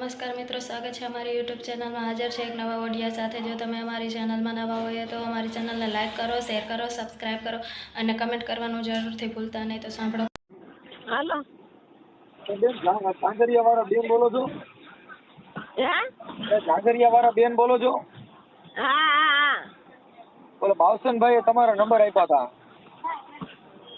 નમસ્કાર મિત્રો, સ્વાગત છે અમારી યુટ્યુબ ચેનલમાં. હાજર છે એક નવા ઓડિયા સાથે. જો તમે અમારી ચેનલમાં નવા હોય તો અમારી ચેનલને લાઈક કરો, શેર કરો, સબસ્ક્રાઇબ કરો અને કમેન્ટ કરવાનું જરૂરથી ભૂલતા નહીં. તો સાંભળો. હાલો બેન ઝાંઝરિયા વાળા બેન બોલો છો? હે ઝાંઝરિયા વાળા બેન બોલો છો? હા હા બોલો ભાવસનભાઈએ તમારા નંબર આપ્યા હતા.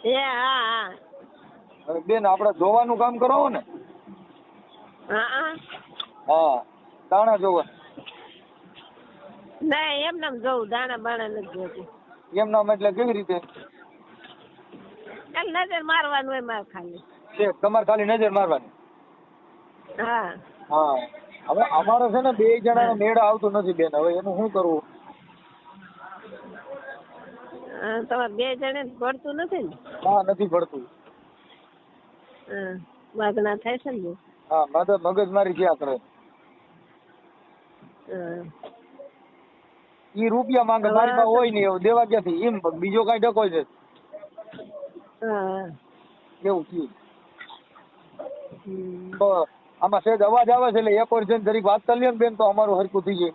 હા હવે બેન આપણે જોવાનું કામ કરો ને? હા હા હા, દાણા જોવા. ના એમ નામ જોઉં, દાણા બાણા નથી જોતી. એમ નામ એટલે કેવી રીતે? ખાલી નજર મારવાનું હોય મારે ખાલી. છે તમારે ખાલી નજર મારવાની? હા હા, હવે અમારે છે ને 2 જણાનો મેળ આવતું નથી બેન. હવે એનું શું કરવું? તમારે 2 જણે પડતું નથી ને? હા, નથી પડતું. હા, વાગણા થાય છે ને. હા, મગજમારી ક્યાં કરે? હા ઈ રૂપિયા માંગે, મારી પાસે હોય નહીં, એવું દેવા ક્યાંથી? એમ બીજો કઈ ડકો નથી. હા એવું થયું. તો આમાં સહેજ અવાજ આવે છે એટલે એક વાર જઈને જરીક વાત કરી લ્યો ને બેન, તો અમારું હરખું થઈ જાય.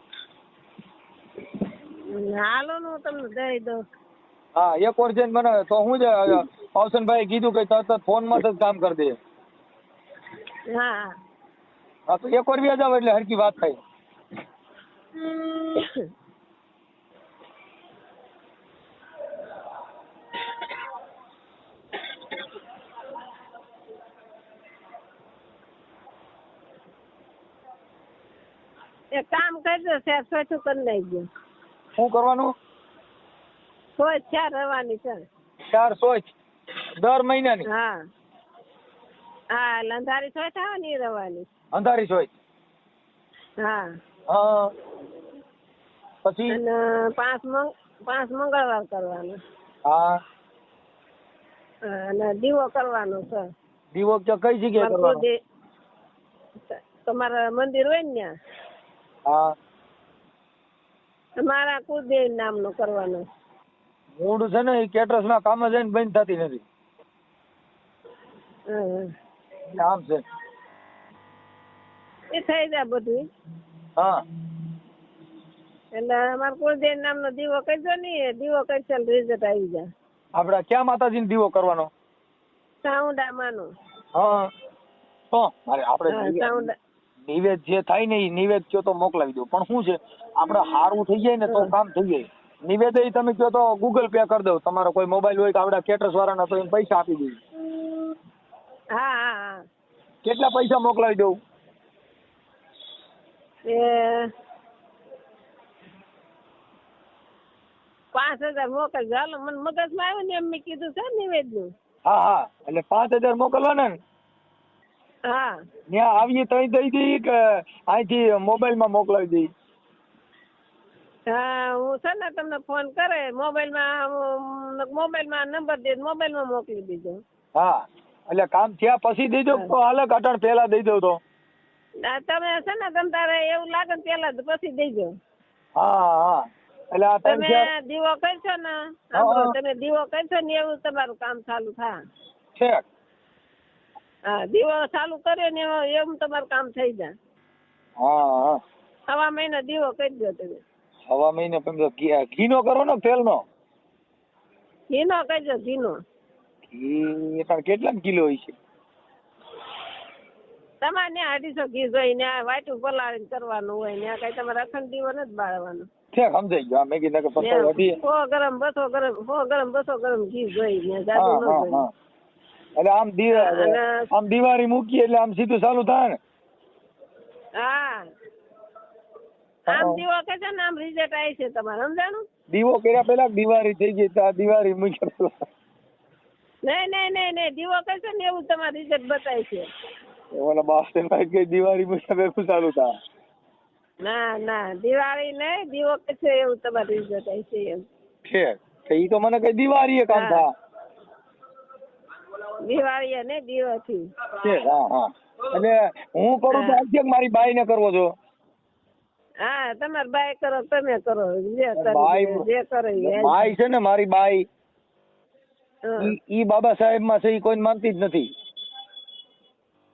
હાલો ને હું તમને દઈ દઉં. હા, એક વાર જઈને મને તો હું જ ભાવસનભાઈ કીધું કે તરત ફોનમાં જ કામ કરી દે. હા હા, તો એક વાર વ્યાજ આવે એટલે હરખી વાત થાય. એક કામ કરજો, સાહેબ સોચું કરી નાખજો. શું કરવાનું? સોચ છે રવાની છે. 4 સોચ દર મહિનાની? હા હા, લંધારી સોચ આવે ને એ રવાની. અંધારી સોચ? હા હા, પછી? અને 5 મંગળવાર કરવાનો. હા, અને દીવો કરવાનો છે. દીવો કઈ જગ્યાએ કરવાનો? તમારા મંદિર હોય ને ત્યાં. હા, તમારા કુલદેવ નામનો કરવાનો. મૂળ છે ને એ કેટરસ ના કામ જ એને બંધ થતી નથી. આમ છે એ થઈ જાય બધું. હા, એટલે અમારા કુલદેવ નામનો દીવો કરજો ને, દીવો કરશે રિઝલ્ટ આવી જાય. આપડે ક્યાં માતાજીને દીવો કરવાનો? સાઉન્ડા માનો. હા, તો મારે આપણે સાઉન્ડા. નિવેદ જે થાય ને એ નિવેદ કયો તો મોકલાવી દો. પણ શું છે, આપણે હારું થઈ જાય ને તો કામ થઈ જાય. નિવેદ એ તમે કયો તો ગૂગલ પે કરી દઉં. તમારો કોઈ મોબાઈલ હોય કે આપડા કેટરસ વાળાના, તો એમ પૈસા આપી દઈએ. હા હા હા. કેટલા પૈસા મોકલાવી દઉં? એ 5000 મોકલજો. હાલો, મને મગજમાં આવ્યું ને એમ મેં કીધું છે નિવેદનું. હા હા, એટલે 5000 મોકલવાના ને? હા ત્યાં આવીએ તો દઈ દઈએ કે અહીંથી મોબાઈલમાં મોકલાવી દઈએ? હા, હું છે ને તમને ફોન કરે મોબાઈલમાં નંબર દે, મોબાઈલમાં મોકલી દીધો. હા, એટલે કામ થયા પછી દઈ દઉં તો હાલે, અટાણ પહેલા દઈ દઉં તો? તમે છે ને તમ તારે એવું લાગે ને પેલા પછી દેજો. હા હા, એટલે આ તમે દીવો કરશો ને, તમે દીવો કરશો ને એવું તમારું કામ ચાલુ થાય. છે. હા, દીવો ચાલુ કર્યો ને એવું તમારું કામ થઈ જાય. હા હા, સવા મહિનો દીવો કરજો તમે. સવા મહિને ઘીનો કરો ને તેલનો? ઘીનો કરજો, ઘીનો. ઘી કેટલા કિલો હોય છે? તમારે ત્યાં 250 ઘી જોઈ ને વાટું પલાળીને કરવાનું હોય ને, કઈ તમારે અખંડ દીવો નથી બાળવાનો. છે, સમજાઈ ગયો. મેં કીધું કે 100 ગરમ 200 ગરમ ઘી જોઈ ને, જાદુ ન જોઈ. એટલે આમ દિવાળી મૂકીએ એટલે આમ સીધું ચાલુ થાય ને? હા, આમ દીવો કરજો ને આમ રિઝલ્ટ આવી છે તમારે, સમજાણું? દીવો કર્યા પેલા દિવાળી થઈ ગઈ તો દિવાળી મૂક્યા? નહીં, દીવો કરશો ને એવું તમારે રિઝલ્ટ બતાવે છે. ઓલા બાસ્ટરભાઈ કે દિવાળી મૂક્યા ભેગું ચાલુ થાય? ના, દિવાળી નહીં, દીવો કરશો એવું તમારે રિઝલ્ટ આવી છે એમ. છે, ઈ તો મને કઈ દિવાળી કામ થાય? દિવાળી ને દીવાથી છે. હા હા, એટલે હું કરું તો આવશે કે મારી બાઈ ને કરવો છો? હા, તમારે બાઈ કરો, તમે કરો, જે કરો. બાઈ છે ને મારી બાઈ, ઈ બાબા સાહેબ માં છે, ઈ કોઈ માનતી જ નથી.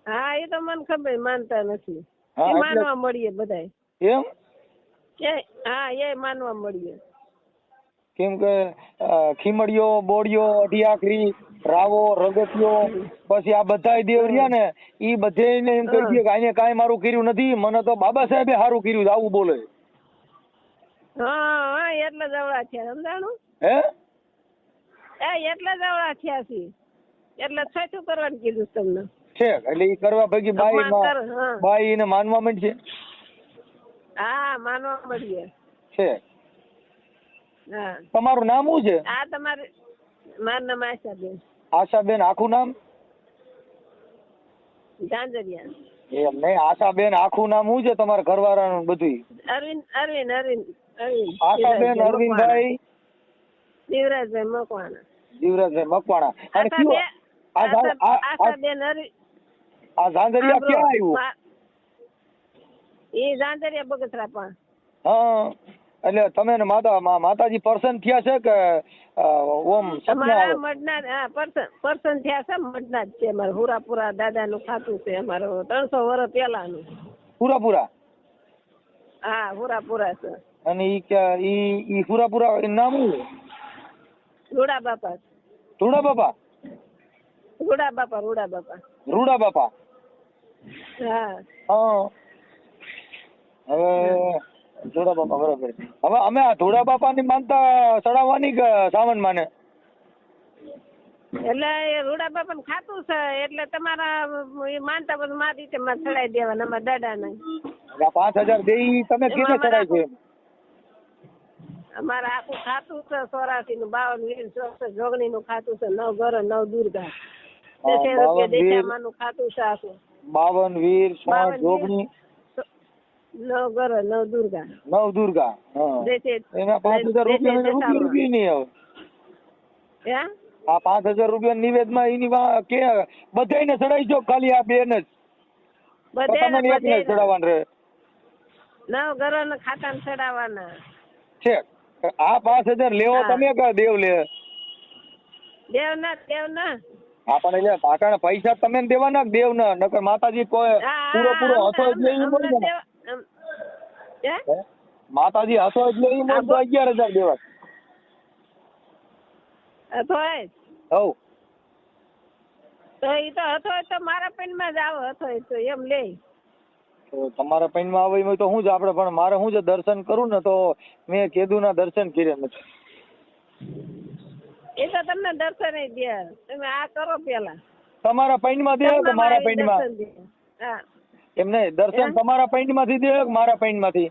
હા, એ તો મને ખબર, માનતા નથી. હા એટલે માનવા મળીએ બધાય. એમ હા એ માનવા મળીએ. કેમ કે ખીમડિયો, બોડિયો, અઢિયાકરી, રાવો, રગતિયો, પછી આ બધા દેવ રહ્યા ને ઈ બધેયને એમ કહી દે કે આને કાંઈ મારું કર્યું નથી, મને તો બાબા સાહેબે સારું કર્યું આવું બોલે. હા એટલે જવડા થયા સમજાણું. હે એટલે જવડા થયા છે એટલે છઠ્ઠું કરવાનું કીધું તમને. છે એટલે ઈ કરવા ભેગી બાઈ એને માનવા માંડશે. હા માનવા મળીએ છે. હા તમારું નામ શું છે? આ તમારે મારું નામ આશાબેન. આશાબેન આખું નામ? ઝાંઝરિયા. એમ નહીં, આશાબેન આખું નામ શું છે તમારા ઘરવાળાનું બધું? અરવિંદ અરવિંદ અરવિંદ અરવિંદ. આશાબેન અરવિંદભાઈ જીવરાજભાઈ મકવાણા. જીવરાજભાઈ મકવાણા. અને કયો આશાબેન આ ઝાંઝરિયા ક્યાં આવ્યું? એ ઝાંઝરિયા બગસરા પણ. હા એટલે તમે ને માતાજી પર્સન થયા છે કે ઓમ સપના આવે? મઢના પર્સન થયા છે. મઢના જ છે. અમારે હુરાપુરા દાદાનું ખાતું છે અમારું 300 વર્ષ પહેલાનું. પૂરા? હા હુરાપુરા છે. અને ઈ પૂરા એનું નામ શું? રૂડા બાપા. રૂડા બાપા? રૂડા બાપા. રૂડા બાપા. હા હવે ધોળા બાપા બરોબર. હવે અમે આ ધોળા બાપા ની માનતા ચડાવવાની કે સાવન માને? એટલે એ રૂડા બાપા ખાતું છે એટલે તમારા માનતા બધું મારી રીતે માં ચડાવી દેવાના અમારા દાદા ને. 5000 દે તમે કેને ચડાય છે? અમારે આખું ખાતું છે 84 નું 52 64 જોગણી નું ખાતું છે. 9 ઘર 9 દુર્ગા. 10 રૂપિયા દેશામાં નું ખાતું છે આખું. 52 વીર 6 જોગણી 9 ઘર 9 દુર્ગા. 9 દુર્ગા. એના 5000 રૂપિયા નહીં આવે. આ 5000 રૂપિયા નિવેદ માં એની કે બધાને ચડાઈ જો ખાલી આ બેન જ બધે ચડાવવાનું રહે? 9 ઘર ના ખાતા ને ચડાવવાના છે. આ 5000 લેવો તમે કે દેવ લે? દેવ ના આપણે એટલે પાટાના પૈસા તમે દેવાના દેવ ના? નકર માતાજી કોઈ પૂરો હતો એટલે એ મળે ને. માતાજી હતો એટલે એ મળે તો 11000 દેવા. હતો તો એ તો હતો તો મારા પેનમાં જ આવો હતો તો એમ લે. તો તમારા પેનમાં આવે એમાં તો શું છે આપણે, પણ મારે શું છે દર્શન કરું ને તો મેં કીધું ના દર્શન કર્યા નથી. એ તો તમને દર્શન દે. તમે આ કરો પેલા. તમારા પૈનમાં દે કે મારા પૈનમાં? એમ નહીં, દર્શન તમારા પૈનમાંથી દે કે મારા પૈનમાંથી?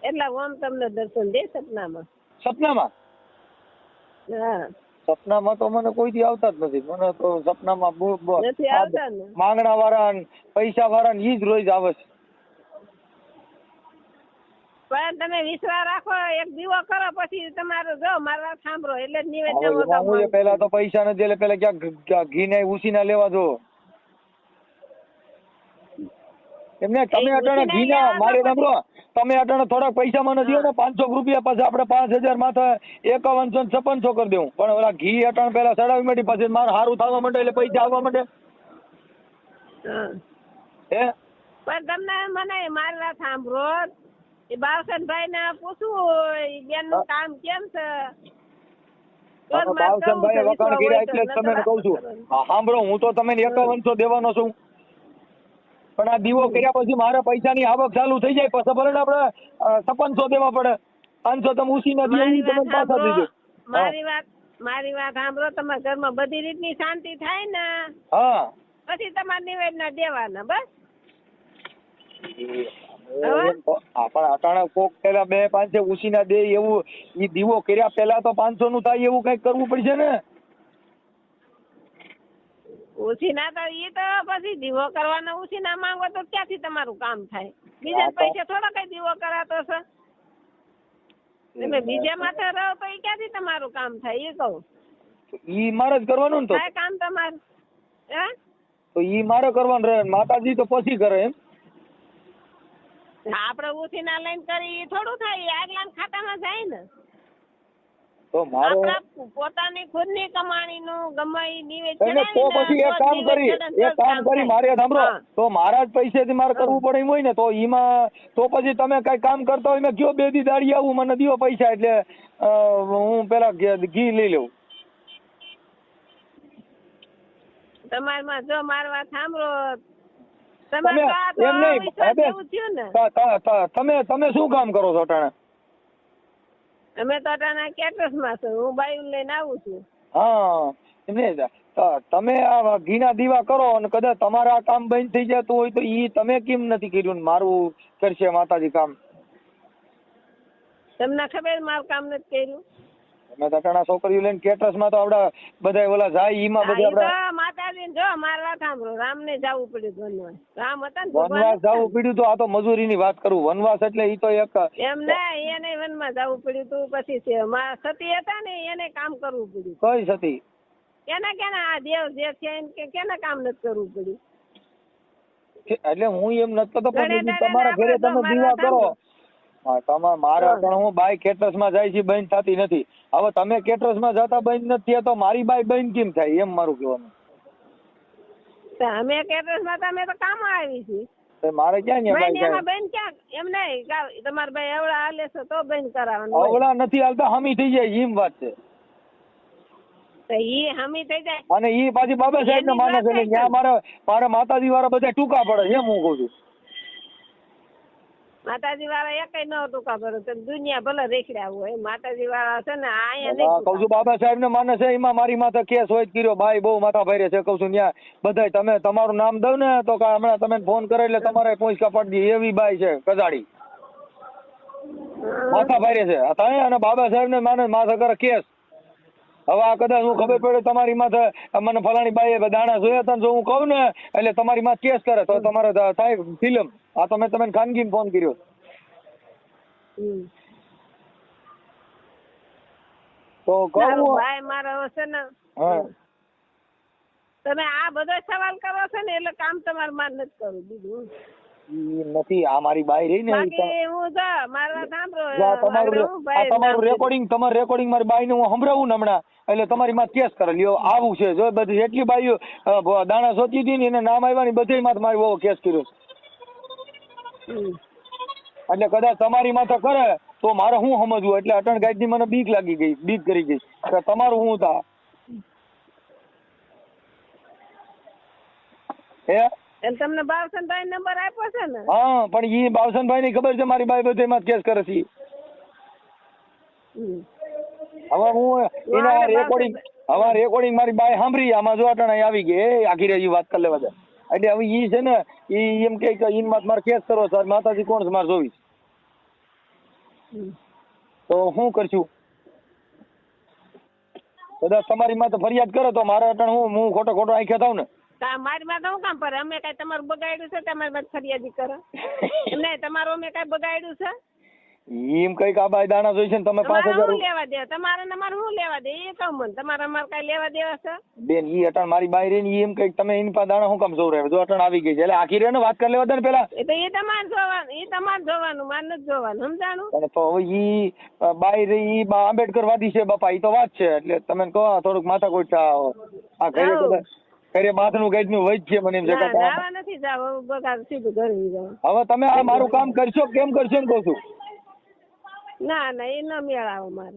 એટલે ઓમ તમને દર્શન દે સપનામાં. સપનામાં? હા સપનામાં તો મને કોઈથી આવતા જ નથી. મને તો સપનામાં નથી આવતા ને. માંગણા વાળા પૈસા વાળા ઈ જ રોજ આવે છે. પણ તમે વિશ્વાસ રાખો, એક દીવો કરો પછી તમારું જો મારા સાંભળો એટલે જ નિવેદન. પેલા તો પૈસા નથી એટલે પેલા ક્યાંક ઘી ને ઉસી ના લેવા દો. એમને તમે અટાણે ઘી ના મારે સાંભળો, તમે અટાણે થોડાક પૈસા મને દો ને 500 રૂપિયા, પછી આપણે 5000 માથે 5100 5600 કરી દેવું. પણ ઓલા ઘી અટાણે પેલા ચડાવી માંડી પછી મારે સારું થવા માંડે એટલે પૈસા આવવા માંડે. હે પણ તમને મને મારી વાત સાંભળો, એ બાવસનભાઈ ને પૂછવું બેન નું કામ કેમ છે? બાવસનભાઈ વખાણ કર્યા એટલે જ તમને કહું છું. સાંભળો, હું તો તમને 5100 દેવાનો છું, પણ આ દીવો કર્યા પછી મારે પૈસાની આવક ચાલુ થઈ જાય પછી ભલે આપણે 5600 દેવા પડે. 500 તમે ઉસીને તમે પાછા દીધો. મારી વાત સાંભળો, તમારા ઘરમાં બધી રીતની શાંતિ થાય ને પછી તમારે નિવેદન દેવાના બસ. પણ અટાણા કોક પેલા 2-5 ઉસીના દે એવું ઈ દીવો કર્યા પેલા તો 500 નું થાય એવું કઈક કરવું પડશે ને. ઉસીના તો ઈ તો પછી દીવો કરવાનો ઉસીના માંગો તો ક્યાંથી તમારું કામ થાય? બીજા પૈસા થોડા કઈ દીવો કરાતો છે? તમે બીજા માથે રહો તો ઈ ક્યાંથી તમારું કામ થાય? એ કહું ઈ મારે જ કરવાનું ને. તો કામ તમારું તો ઈ મારે કરવાનું રહે, માતાજી તો પછી કરે એમ. આપડે ઉસીના લઈને કરી થોડું થાય, આગલા ખાતામાં જાય ને. તો મારે આપણા પોતાની ખુદની કમાણીનું ગમે ઈ નિવેદ એટલે તો પછી એક કામ કરી મારે સાંભળો, તો મારા જ પૈસેથી મારે કરવું પડે એમ હોય ને તો એમાં તો પછી તમે કઈ કામ કરતા હોય મેં કયો 2 દી દાડી આવું મને દિયો પૈસા એટલે હું પેલા ઘી લઈ લઉં. તમારમાં જો મારી વાત સાંભળો, તમે શું કામ કરો છો અટાણે? અમે તો અટાણે કેટરસમાં છું, હું બાયું લઈને આવું છું. હા એમને તમે આ ઘીના દીવા કરો અને કદાચ તમારા કામ બંધ થઈ જતું હોય તો ઈ તમે કેમ નથી કર્યું? મારું કરશે માતાજી કામ. તમને ખબર મારું કામ નથી કર્યું? અમે તટાણા છોકરીઓ લઈને કેટરસમાં તો આપડા બધા ઓલા જાય ઈમાં બધા આપડા માતાજી જો મારી વાત સાંભળો, રામ ને જવું પડ્યું વનવાસ. રામ હતા ને વનવાસ જવું પડ્યું તો આ તો મજૂરીની વાત કરું. વનવાસ એટલે ઈ તો એક એમ નહીં, એને વનમાં જવું પડ્યું તું. પછી સતી હતા ને એને કામ કરવું પડ્યું. કઈ સતી? કેના આ દેવ જે છે કેના કામ નથી કરવું પડ્યું? એટલે હું એમ નથી કરતો પણ તમારા ઘરે તમે દીવા કરો. હા મારે પણ હું બાઈ કેટરસમાં જાય છે બંધ થતી નથી. હવે તમે કેટરસમાં જતા બંધ નથી તો મારી બાઈ બંધ કેમ થાય એમ મારું કહેવાનું. અમે કેટરસમાં તમે તો કામ આવી છે મારે ક્યાં બંધ ક્યાં? એમ નહીં, તમારા ભાઈ એવડા હાલે છે તો બંધ કરાવવાનું. અવળા નથી હાલતા, હમી થઈ જાય એમ વાત છે. ઈ હમી થઈ જાય અને ઈ પાછી બાબા સાહેબ ને માને છે એટલે ત્યાં મારા માતાજી વાળા બધા ટૂંકા પડે એમ હું કઉ છું. માતાજી વાળા એકય ન ટૂંકા પડે, દુનિયા ભલે રેખડ્યા હોય. માતાજી વાળા છે ને અહીંયા કઉ છું બાબા સાહેબ ને માને છે એમાં મારી માથે કેસ હોય કર્યો. ભાઈ બહુ માથા ભારે છે કઉ છું. ત્યાં બધા તમે તમારું નામ દઉં ને તો હમણાં તમે ફોન કરે એટલે તમારે પોઈસ કાપડી એવી બાઈ છે કજાડી માથા ભારે છે અને બાબા સાહેબ ને માને માથે કરે કેસ. હવે આ કદાચ હું ખબર પડે તમારી માથે મને ફલાણી બાઈએ દાણા જોયા હતા જો હું કહું ને એટલે તમારી માથે કેસ કરે તો તમારે થાય ફિલ્મ. આ તો મેં તમને ખાનગી ફોન કર્યો. તો કહું ભાઈ મારો છે ને તમે આ બધો સવાલ કરો છો ને એટલે કામ તમારે માર નથી કરવું. બીજું નથી આ મારી બાઈ રહી ને તમારું રેકોર્ડિંગ તમારું રેકોર્ડિંગ મારી બાઈ ને હું સંભળાવું ને હમણાં એટલે તમારી માં કેસ કરે લ્યો આવું છે. જો બધી એટલી બાઈઓ દાણા સોચી હતી ને એને નામ આવ્યા ને બધી માં મારી બહુ કેસ કર્યો. એટલે કદાચ તમારી માથે કરે તો મારે શું સમજવું? એટલે અટણ ગાઈડ મને બીક લાગી ગઈ, બીક કરી ગઈ. તમારું શું હતા હે તમને બાવસનભાઈ નંબર આપ્યો છે ને? હા પણ ઈ બાવસનભાઈ ની ખબર છે મારી બાઈ બધે માં કેસ કરે છે. હવે હું એના રેકોર્ડિંગ મારી બાઈ સાંભળી આમાં જો અટાણે આવી ગઈ આખી રેજી વાત કરી લેવા દે. એટલે હવે ઈ છે ને ઈ એમ કે ઈન મારે કેસ કરવો સર માતાજી કોણ છે મારે જોવી તો શું કરશું? કદાચ તમારી માથે ફરિયાદ કરે તો મારે અટાણે હું ખોટો આંખે થાવ ને. મારી માં શું કામ પડે? અમે કઈ તમારું બગાડ્યું છે? તમારી માં ફરિયાદી કરો નહીં, તમારું અમે કઈ બગાડ્યું છે? એમ કઈક આ બાઈ દાણા જોઈ છે ને તમે 5000 લેવા દે તમારે અમારે શું લેવા દે એ કહું મને. તમારે અમારે કઈ લેવા દેવા છે બેન? ઈ અટાણ મારી બાઈ રે એમ કઈક તમે એની પાસે દાણા શું કામ જોવ રહ્યો? જો અટાણ આવી ગઈ છે એટલે આખી રે ને વાત કરી લેવા દે ને પેલા. એ તો એ તમારે જોવાનું મારે નથી જોવાનું, સમજાણું? પણ તો હવે ઈ બાઈ રે ઈ આંબેડકર વાદી છે બાપા, ઈ તો વાત છે એટલે તમે કહો થોડુંક માથા કોઈ આ ઘરે કદાચ ઘરે બાથનું ગાઈડ નું વૈદ છે મને એમ છે જવા નથી જાવ બગાડ સીધું ઘરે જાવ. હવે તમે આ મારું કામ કરશો કેમ કરશો એમ કહું છું. ના એ ન મેળ આવે મારે.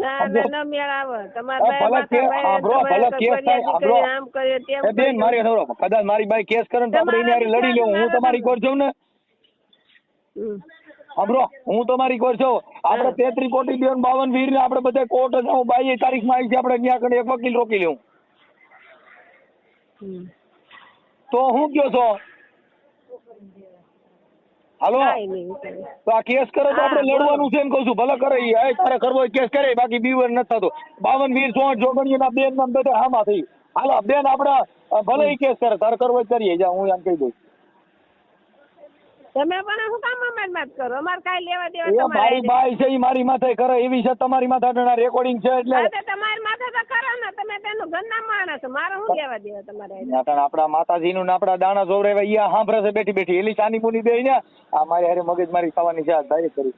ના ન મેળ આવે તમારે બેન મારી કદાચ મારી બાઈ કેસ કરે તો આપણે એની લડી લેવું. હું તમારી કોર છું ને સાંભળો હું તમારી કોર છું. આપણે 33 કોટી 52 વીર ને આપણે બધા કોર્ટ જાઉં 22 તારીખમાં આવી છે આપણે ત્યાં કને એક વકીલ રોકી લેવું. તો હું કયો છો? હાલો તો આ કેસ કરે તો આપણે લડવાનું છે એમ કઉ છું. ભલે કરે તારે કરવો કેસ કરે બાકી બીવર નથી થતો. 52 વીર 64 જોગણીઓ ના બેન નામ બધા હામાં થઈ. હાલો બેન આપડા ભલે કેસ કરે તારે કરવો કરીએ જા હું એમ કહી દઉં. તમે પણ શું કામ અમારી માથે કરો? અમારે કાઈ લેવા દેવા મારી બાઈ છે ઈ મારી માથે કરે એવી છે તમારી માથે રેકોર્ડિંગ છે એટલે તમારી માથે તો કરો ને. તમે તેનું ઘરના માણસ મારે શું લેવા દેવા તમારે? આપડા માતાજી નું આપડા દાણા જોવરાવ્યા ઈ સાંભળે છે બેઠી બેઠી એલી સાની મુની બે ને આ મારી હારે મગજ મારી થવાની છે આ કરી